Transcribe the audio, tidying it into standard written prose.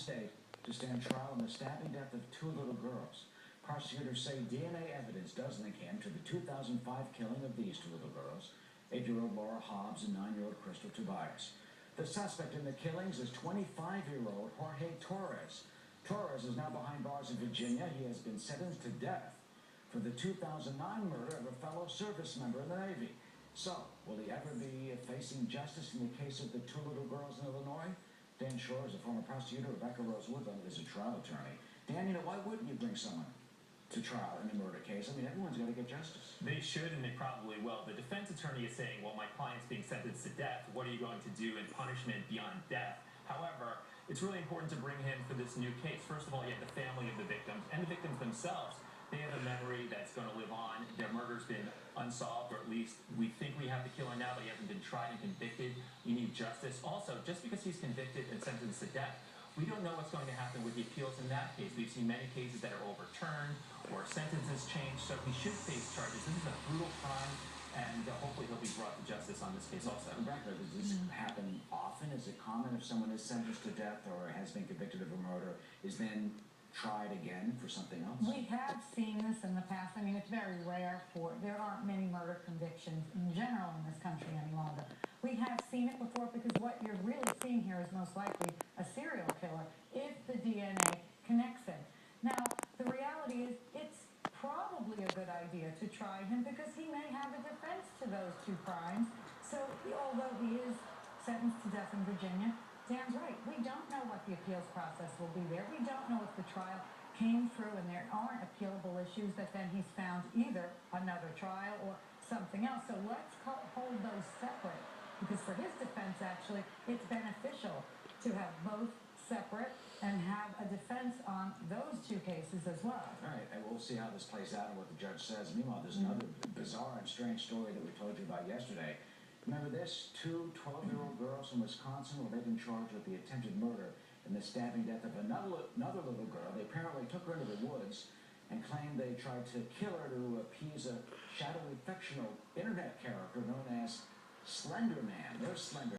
state to stand trial in the stabbing death of two little girls. Prosecutors say DNA evidence does link him to the 2005 killing of these two little girls, 8-year-old Laura Hobbs and 9-year-old Crystal Tobias. The suspect in the killings is 25-year-old Jorge Torres. Torres is now behind bars in Virginia. He has been sentenced to death for the 2009 murder of a fellow service member in the Navy. So, will he ever be facing justice in the case of the two little girls in Illinois? Dan Shore is a former prosecutor. Rebecca Rose Woodland is a trial attorney. Dan, why wouldn't you bring someone to trial in a murder case? I mean, everyone's got to get justice. They should, and they probably will. The defense attorney is saying, well, my client's being sentenced to death. What are you going to do in punishment beyond death? However, it's really important to bring him for this new case. First of all, you have the family of the victims and the victims themselves. They have a memory that's going to live on. Their murder's been unsolved, or at least we think we have the killer now, but he hasn't been tried and convicted. You need justice. Also, just because he's convicted and sentenced to death, we don't know what's going to happen with the appeals in that case. We've seen many cases that are overturned or sentences changed, so he should face charges. This is a brutal crime, and hopefully he'll be brought to justice on this case also. Rebecca, does this happen often? Is it common if someone is sentenced to death or has been convicted of a murder, is then tried again for something else? We have seen this in the past. I mean, it's very rare there aren't many murder convictions in general in this country any longer. We have seen it before because what you're really seeing here is most likely a serial killer if the DNA connects him. Now, the reality is it's probably a good idea to try him because he may have a defense to those two crimes. So, although he is sentenced to death in Virginia, Dan's right. We don't know what the appeals process will be there. We don't know if the trial came through and there aren't appealable issues that then he's found either another trial or something else. So let's hold those separate because for his defense, actually, it's beneficial to have both separate and have a defense on those two cases as well. All right, and we'll see how this plays out and what the judge says. Meanwhile, there's another bizarre and strange story that we told you about yesterday. Remember this? Two 12-year-old girls from Wisconsin were laid in charge with the attempted murder and the stabbing death of another little girl. They apparently took her into the woods and claimed they tried to kill her to appease a shadowy fictional internet character known as Slender Man. There's Slender.